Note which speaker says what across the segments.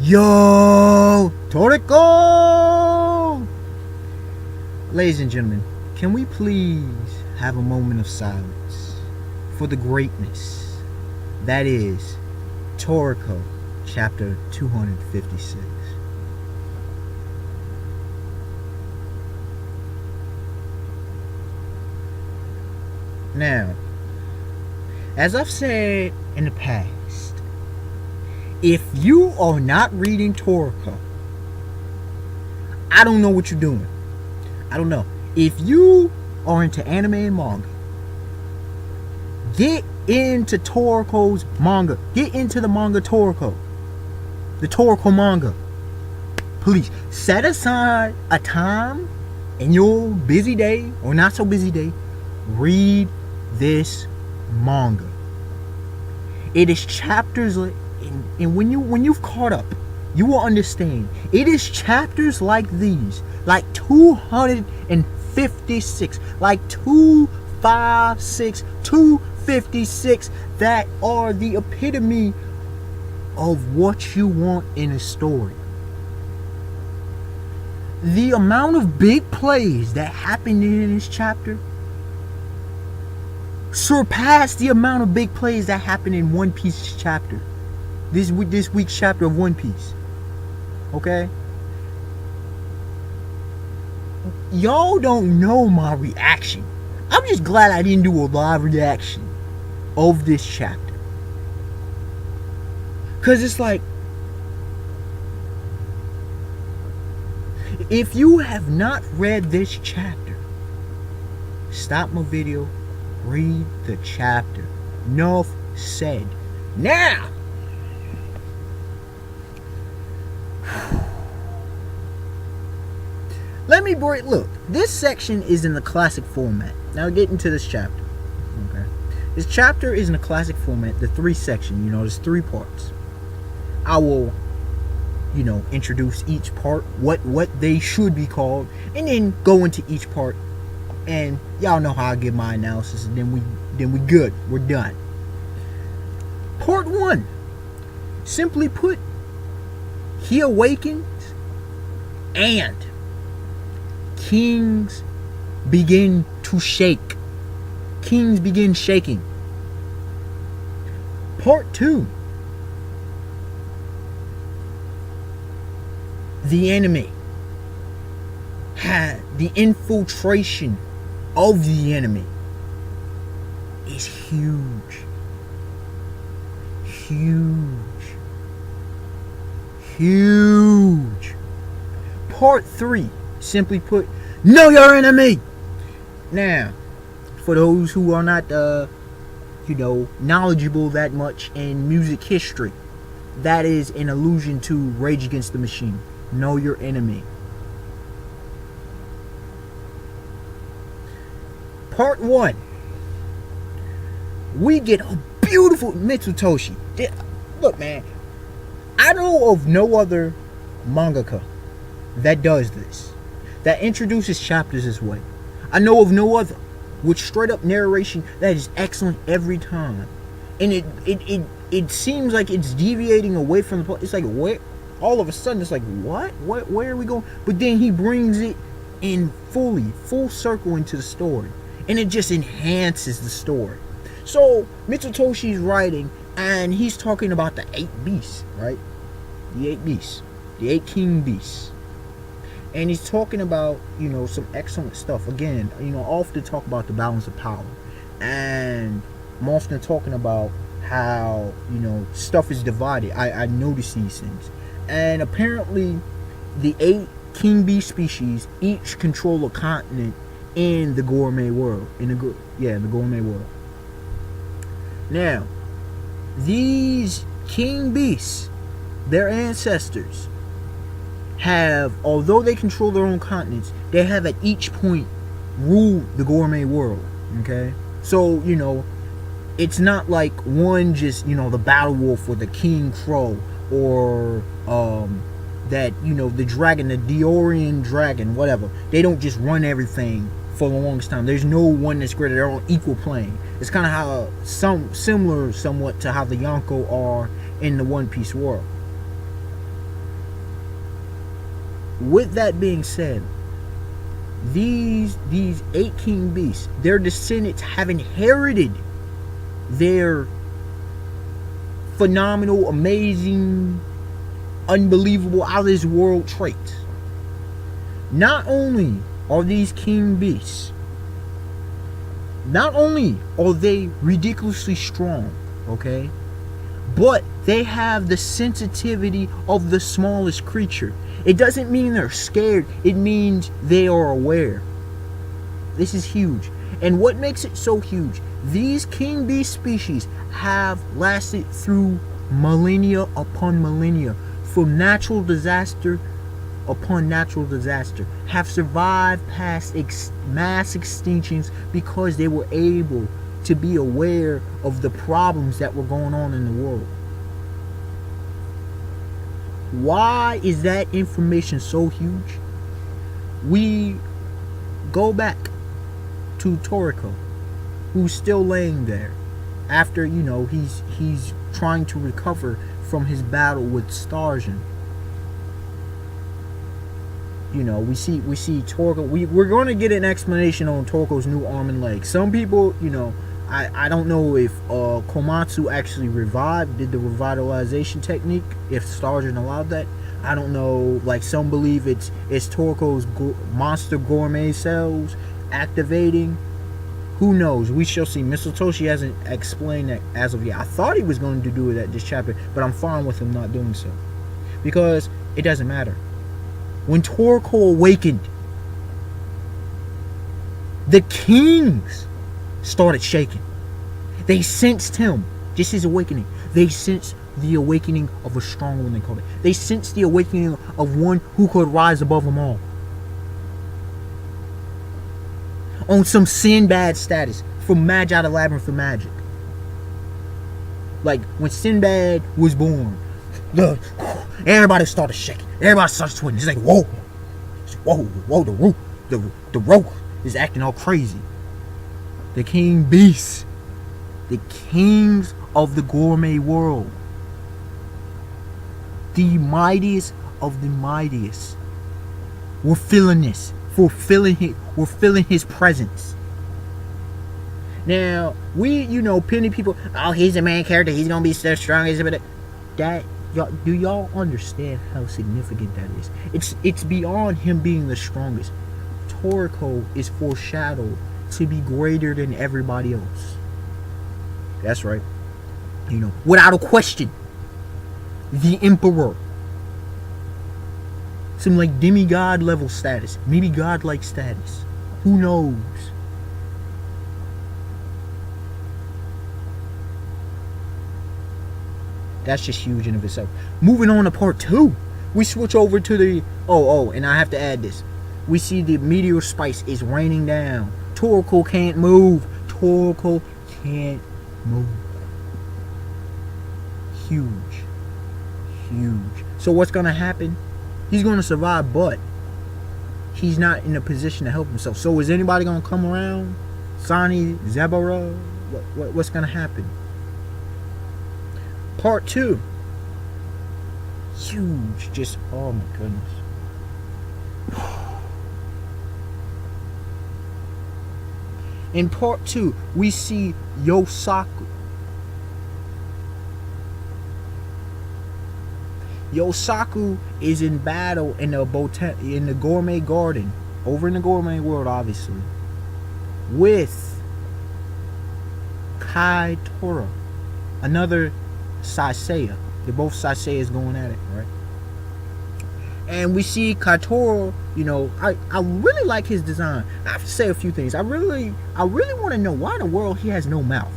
Speaker 1: Yo, Toriko! Ladies and gentlemen, can we please have a moment of silence for the greatness that is Toriko, chapter 256. Now, as I've said in the past, if you are not reading Toriko, I don't know what you're doing. I don't know. If you are into anime and manga, get into Toriko's manga. Get into the manga Toriko. The Toriko manga. Please, set aside a time in your busy day or not so busy day. Read this manga. It is chapters, and when you've caught up, you will understand. It is chapters like these, like 256, like 256, 256, that are the epitome of what you want in a story. The amount of big plays that happened in this chapter surpassed the amount of big plays that happened in One Piece chapter. This week's chapter of One Piece. Okay? Y'all don't know my reaction. I'm just glad I didn't do a live reaction of this chapter. Because it's like, if you have not read this chapter, stop my video, read the chapter. Enough said. Now, let me break. Look, this section is in the classic format. Now get into this chapter. Okay, this chapter is in the classic format. The three section. There's three parts. I will, introduce each part, what they should be called, and then go into each part. And y'all know how I give my analysis, and then we good. We're done. Part 1. Simply put, he awakens and kings begin to shake. Kings begin shaking. Part 2. The enemy had the infiltration of the enemy is huge. Huge. Part 3, simply put, know your enemy. Now, for those who are not knowledgeable that much in music history, that is an allusion to Rage Against the Machine. Know your enemy. Part 1. We get a beautiful Mitsutoshi. Look, man, I know of no other mangaka that does this, that introduces chapters this way. I know of no other with straight up narration that is excellent every time. And it seems like it's deviating away from the plot. It's like, where all of a sudden it's like, what where are we going? But then he brings it in full circle into the story, and it just enhances the story. So Mitsutoshi's writing, and he's talking about the 8 beasts, right? The 8 beasts, the 8 king beasts, and he's talking about some excellent stuff. Again, often talk about the balance of power, and I'm often talking about how stuff is divided. I notice these things, and apparently the 8 king bee species each control a continent in the gourmet world. In the gourmet world. Now, these king beasts, their ancestors, have, although they control their own continents, they have at each point ruled the gourmet world. Okay, so it's not like one just the battle wolf or the king crow or that the dragon, the Diorian dragon, whatever. They don't just run everything for the longest time. There's no one that's greater. They're on equal plane. It's kind of how similar somewhat to how the Yonko are in the One Piece world. with that being said, these 8 king beasts, their descendants have inherited their phenomenal, amazing, unbelievable, out of this world traits. Not only are these king beasts, not only are they ridiculously strong, okay, but they have the sensitivity of the smallest creature. It doesn't mean they're scared, it means they are aware. This is huge. And what makes it so huge, these king bee species have lasted through millennia upon millennia, from natural disaster upon natural disaster, have survived past mass extinctions because they were able to be aware of the problems that were going on in the world. Why is that information so huge? We go back to Toriko, who's still laying there after, you know, he's trying to recover from his battle with Starjan. You know, we see Toriko. We're going to get an explanation on Toriko's new arm and leg. Some people, you know, I don't know if Komatsu actually did the revitalization technique, if Starjan allowed that. I don't know. Like, some believe it's Toriko's monster gourmet cells activating. Who knows? We shall see. Mr. Toshi hasn't explained that as of yet. I thought he was going to do it at this chapter, but I'm fine with him not doing so, because it doesn't matter. When Toriko awakened, the kings started shaking. They sensed him, just his awakening. They sensed the awakening of a strong one, they called it. They sensed the awakening of one who could rise above them all. On some Sinbad status from Magi the Labyrinth of Magic. Like when Sinbad was born, everybody started shaking. Everybody started twitching. It's like, whoa, the rope is acting all crazy. The king beasts, the kings of the gourmet world, the mightiest of the mightiest, we're feeling this. We're feeling his presence. Now, plenty people, oh, he's the main character, he's gonna be so strong. Do y'all understand how significant that is? It's beyond him being the strongest. Toriko is foreshadowed to be greater than everybody else. That's right. Without a question, the Emperor. Some like demigod level status, maybe godlike status. Who knows? That's just huge in of itself. Moving on to part 2, we switch over to the and I have to add this. We see the meteor spice is raining down. Toriko can't move. Toriko can't move. Huge. So what's gonna happen? He's gonna survive, but he's not in a position to help himself. So is anybody gonna come around? Sani, Zebra? What's gonna happen? Part 2. Huge. Just, oh my goodness. In part 2, we see Yosaku. Yosaku is in battle in the gourmet garden, over in the gourmet world, obviously, with Kaitoro, another Saiseya. They're both Saiseyas going at it, right? And we see Kaitoro. I really like his design. I have to say a few things. I really want to know why in the world he has no mouth.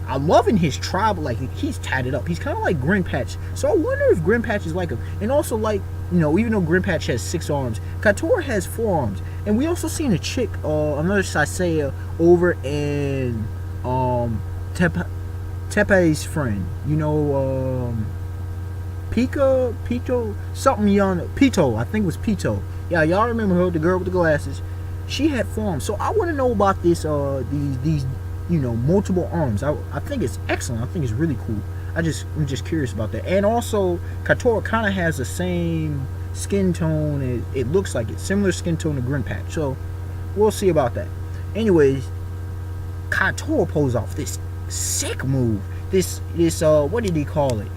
Speaker 1: I'm loving his tribal, like he's tatted up. He's kind of like Grinpatch. So I wonder if Grinpatch is like him. And also, like, even though Grinpatch has 6 arms, Kaitoro has 4 arms. And we also seen a chick, another Saiseya over in Tepe's friend. Pito, something young. Pito, I think it was Pito. Yeah, y'all remember her, the girl with the glasses. She had 4 arms. So I want to know about this, these multiple arms. I think it's excellent. I think it's really cool. I'm just curious about that. And also, Kaitoro kind of has the same skin tone, it looks like it's similar skin tone to Grimpat. So we'll see about that. Anyways, Katora pulls off this sick move. This what did he call it?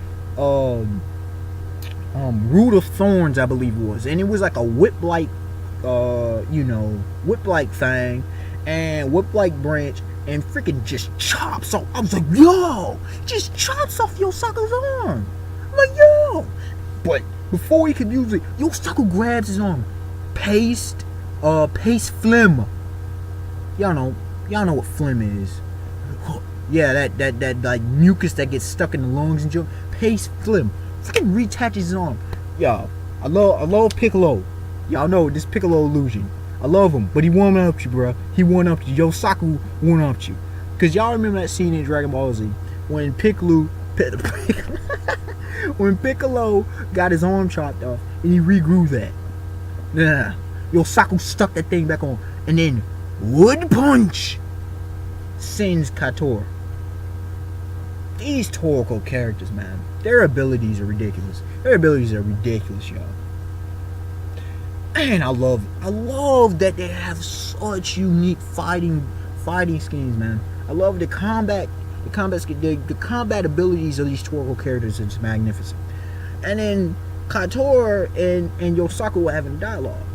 Speaker 1: Root of Thorns, I believe it was, and it was like a whip-like, whip-like thing, and whip-like branch, and freaking just chops off. I was like, yo, just chops off Yosaku's arm. I'm like, yo, but before he could use it, Yosaku grabs his arm, paste phlegm. Y'all know what phlegm is. Yeah, that like mucus that gets stuck in the lungs and junk. Paste phlegm. Freaking reattaches his arm. Y'all, I love Piccolo. Y'all know this Piccolo illusion. I love him, but he one-upped you, bro. He one-upped you. Yosaku one-upped you. Cause y'all remember that scene in Dragon Ball Z when Piccolo got his arm chopped off and he regrew that. Nah, Yosaku stuck that thing back on, and then Wood Punch sends Katora. These Toriko characters, man, their abilities are ridiculous. Y'all. And I love that they have such unique fighting schemes, man. I love the combat abilities of these Toriko characters is magnificent. And then Katora and Yosaku were having dialogue.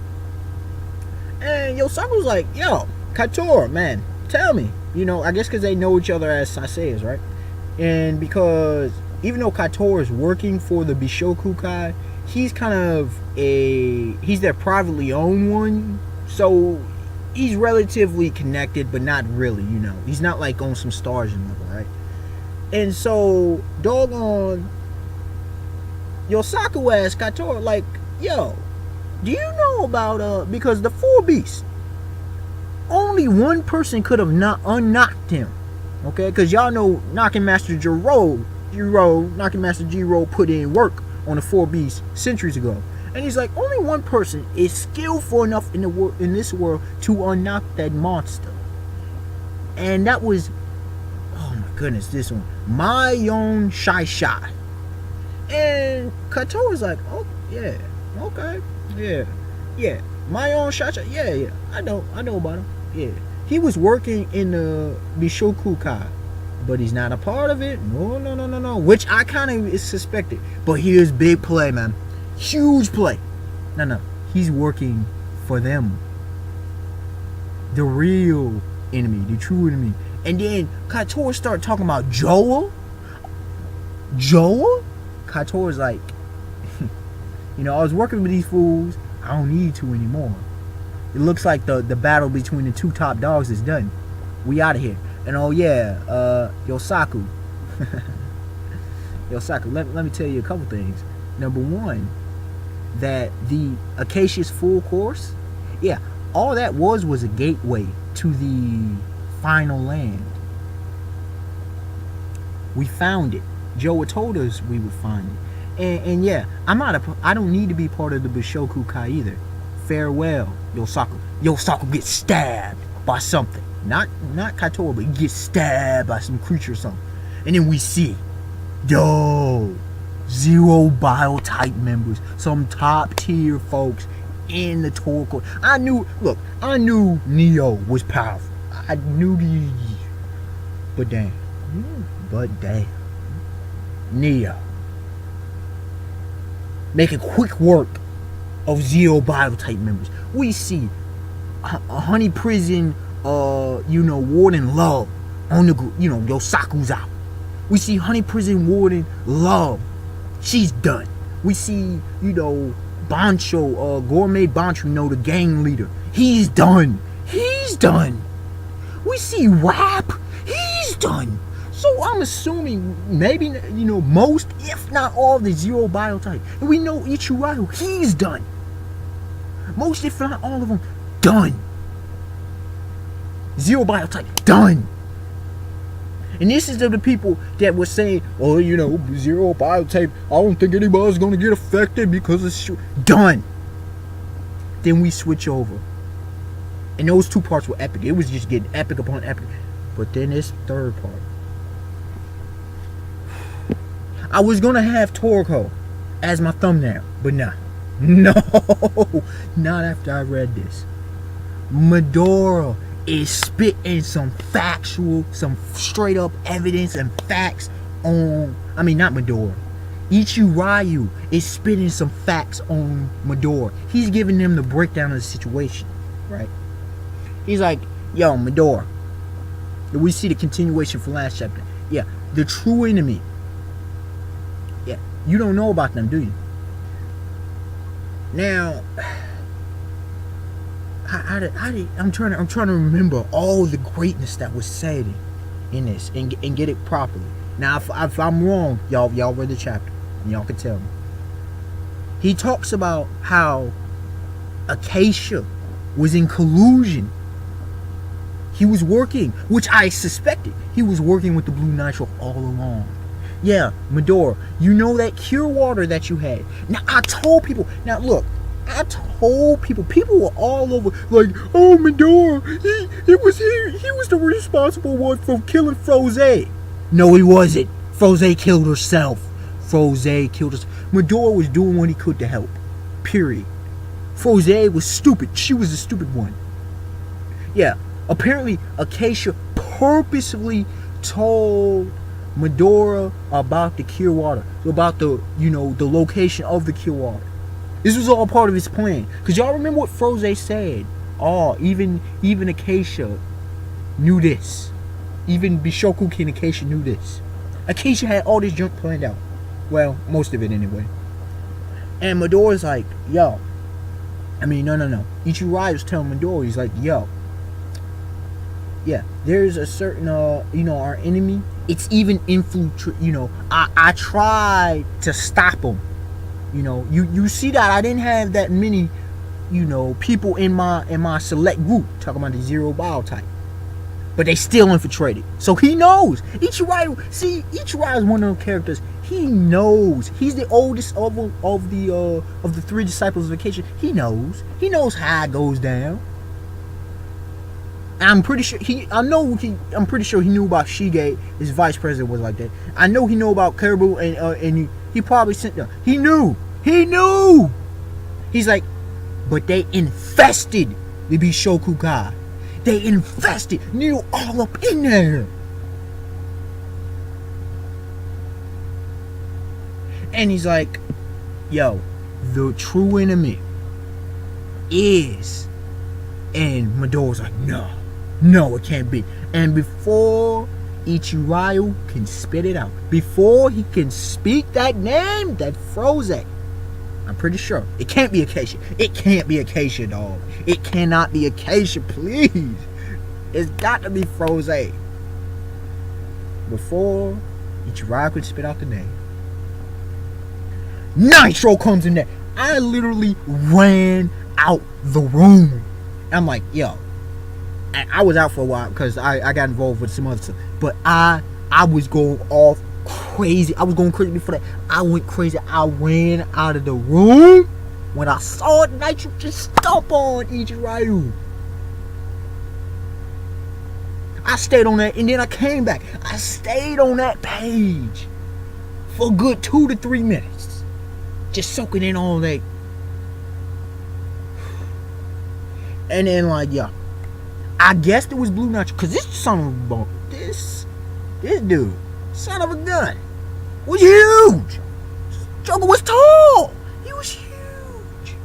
Speaker 1: And Yosaku's like, yo, Katora, man, tell me. I guess because they know each other as Saseas, right? And because even though Katora is working for the Bishokukai, he's kind of he's their privately owned one. So he's relatively connected, but not really, He's not like on some stars and level, right? And so, doggone, Yosaku asked Katora, like, yo, do you know about, because the four beasts, only one person could have not unlocked him, okay? Because y'all know Knocking Master Jiro put in work on the four beasts centuries ago. And he's like, only one person is skillful enough in this world to unlock that monster. And that was, oh my goodness, this one, my own Shai. And Katora's like, oh yeah, okay, yeah, my own Shai. Yeah, I know about him. Yeah, he was working in the Bishokukai, but he's not a part of it. No. Which I kind of suspected. But here's big play, man. Huge play. No. He's working for them. The real enemy, the true enemy. And then Katora started talking about Joel. Katora's like, I was working with these fools. I don't need to anymore. It looks like the battle between the two top dogs is done. We out of here. And oh yeah, Yosaku. Let me tell you a couple things. Number one, that the Acacia's full course, yeah, all that was a gateway to the final land. We found it. Joe told us we would find it. And yeah, I don't need to be part of the Bishokukai either. Farewell, Yosaku. Yosaku gets stabbed by something. Not Katora, but he gets stabbed by some creature or something. And then we see, Zero Bile type members, some top tier folks in the Toriko. I knew Neo was powerful. I knew these. But damn. Neo. Making quick work of Zero Bile type members. We see a Honey Prison, Warden Love on the group. Yosaku's out. We see Honey Prison Warden Love. She's done. We see, Bancho, Gourmet Bancho, the gang leader. He's done. We see Rap. He's done. So I'm assuming maybe, most, if not all, of the Zero Bile type. And we know Ichirayu. He's done. Most, if not all of them, done. Zero Bile type, done. And this is the people that were saying, Zero Bile type, I don't think anybody's going to get affected because it's done. Then we switch over. And those two parts were epic. It was just getting epic upon epic. But then this third part. I was going to have Toriko as my thumbnail, but nah. No, not after I read this. Medora is spitting some straight up evidence and facts on. I mean, not Medora. Ichiryu is spitting some facts on Medora. He's giving them the breakdown of the situation, right? He's like, yo, Medora. We see the continuation from last chapter. Yeah, the true enemy. Yeah, you don't know about them, do you? Now, I'm trying to remember all the greatness that was said in this and get it properly. Now, if I'm wrong, y'all read the chapter and y'all can tell me. He talks about how Acacia was in collusion. He was working, which I suspected. He was working with the Blue Nitro all along. Yeah, Medora, you know that cure water that you had. Now, I told people. Now, look, I told people. People were all over like, oh, Medora, he was the responsible one for killing Froze. No, he wasn't. Froze killed herself. Medora was doing what he could to help. Period. Froze was stupid. She was the stupid one. Yeah. Apparently, Acacia purposely told Medora about the cure water, about the location of the cure water. This was all part of his plan. Cause y'all remember what Froze said? Oh, even Acacia knew this. Even Bishoku King Acacia knew this. Acacia had all this junk planned out. Well, most of it anyway. And Medora's like, yo. I mean, no. Ichiryu was telling Medora, he's like, yo. Yeah, there's a certain, our enemy. It's even I tried to stop him. You see that I didn't have that many, people in my select group talking about the zero bio type, but they still infiltrated. So he knows. Ichiryu is one of those characters. He knows. He's the oldest of the three disciples of Acacia. He knows. He knows how it goes down. I'm pretty sure he knew about Shige. His vice president was like that. I know he knew about Caribou and he probably sent them. He knew. He's like, but they infested the Bishoku God. They infested. Knew all up in there. And he's like, yo, the true enemy is. And Medora's like, no, it can't be. And before Ichiryu can spit it out, before he can speak that name, that Froze, I'm pretty sure it can't be Acacia. It can't be Acacia, dog. It cannot be Acacia, please. It's got to be Froze. Before Ichiryu could spit out the name, Nitro comes in there. I literally ran out the room. I'm like, yo. I was out for a while because I got involved with some other stuff. But I was going off crazy. I was going crazy before that. I went crazy. I ran out of the room when I saw Nitro just stomp on Ichiryu. I stayed on that and then I came back. I stayed on that page for a good 2 to 3 minutes. Just soaking in all that. And then like, yeah. I guess it was Blue Nitro, cause this dude, son of a gun, was huge. Joker was tall. He was huge.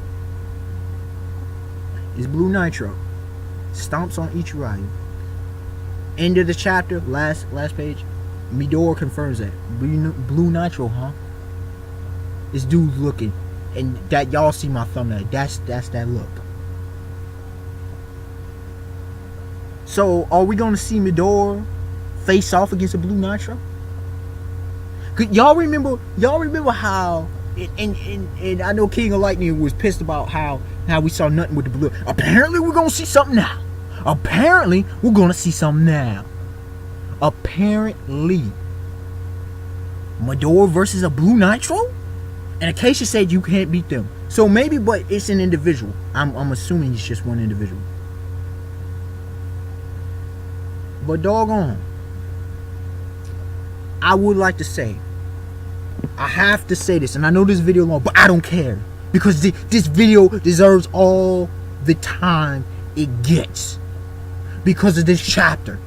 Speaker 1: It's Blue Nitro. Stomps on Ichiryu. End of the chapter. Last page. Midori confirms that Blue Nitro, huh? This dude's looking, and that y'all see my thumbnail. That's that look. So, are we gonna see Midori face off against a Blue Nitro? Y'all remember how and I know King of Lightning was pissed about how we saw nothing with the blue. Apparently we're gonna see something now. Apparently Midori versus a Blue Nitro? And Acacia said you can't beat them. So maybe, but it's an individual. I'm assuming it's just one individual. But doggone, I would like to say, I have to say this, and I know this video long, but I don't care. because this video deserves all the time it gets because of this chapter.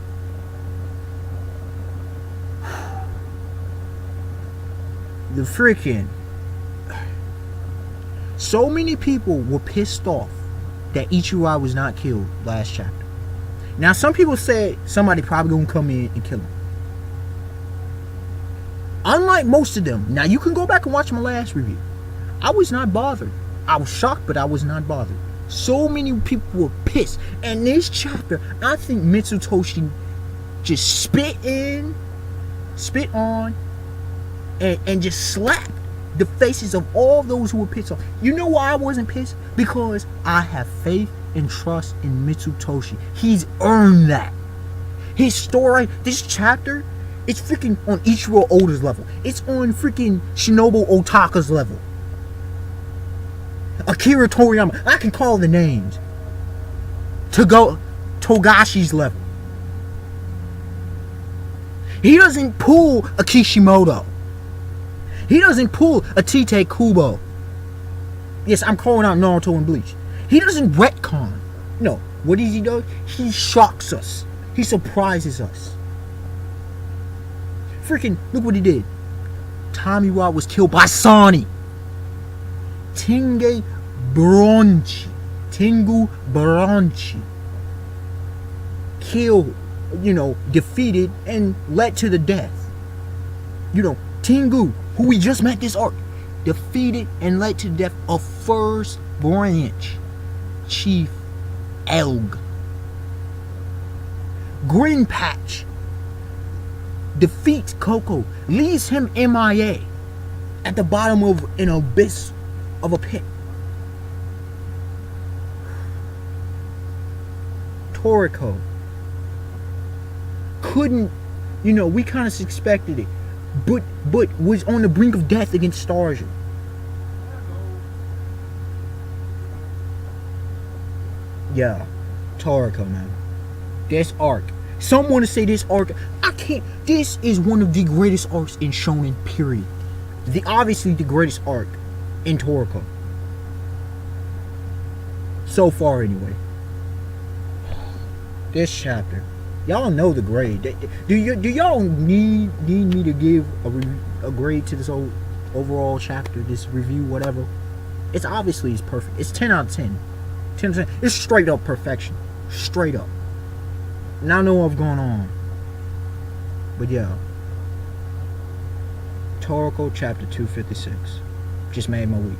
Speaker 1: The freaking, so many people were pissed off that Ichirai was not killed last chapter. Now some people said somebody probably gonna come in and kill him. Unlike most of them, now you can go back and watch my last review. I was not bothered. I was shocked, but I was not bothered. So many people were pissed. And this chapter, I think Mitsutoshi just spit on, and just slapped the faces of all those who were pissed off. You know why I wasn't pissed? Because I have faith and trust in Mitsutoshi. He's earned that. His story, this chapter, it's freaking on Ichiro Oda's level. It's on freaking Shinobu Otaka's level. Akira Toriyama. I can call the names. Togashi's level. He doesn't pull a Kishimoto. He doesn't pull a Tite Kubo. Yes, I'm calling out Naruto and Bleach. He doesn't retcon. No. What does he do? He shocks us. He surprises us. Freaking, look what he did. Tamiwa was killed by Sani. Tengu Bronchi. Killed, defeated and led to the death. Tengu, who we just met this arc, defeated and led to the death of First Branch Chief Elg. Green Patch defeats Coco, leaves him MIA at the bottom of an abyss of a pit. Toriko couldn't, we kind of expected it, but was on the brink of death against Starja. Yeah, Toriko, man. This arc. Some want to say this arc. I can't. This is one of the greatest arcs in Shonen, period. Obviously the greatest arc in Toriko. So far, anyway. This chapter. Y'all know the grade. Do y'all need me to give a grade to this overall chapter, this review, whatever? It's perfect. It's 10 out of 10. 10 out of 10. It's straight up perfection. Straight up. Now I know what's going on. But yeah. Toriko chapter 256. Just made my week.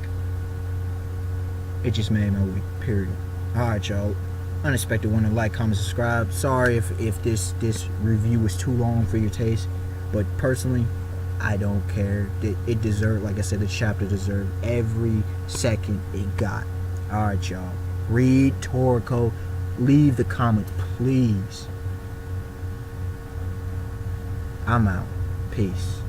Speaker 1: It just made my week. Period. Alright, y'all. Unexpected one to like, comment, subscribe. Sorry if this review was too long for your taste. But personally, I don't care. It deserved, like I said, the chapter deserved every second it got. Alright, y'all. Read Toriko. Leave the comments, please. I'm out. Peace.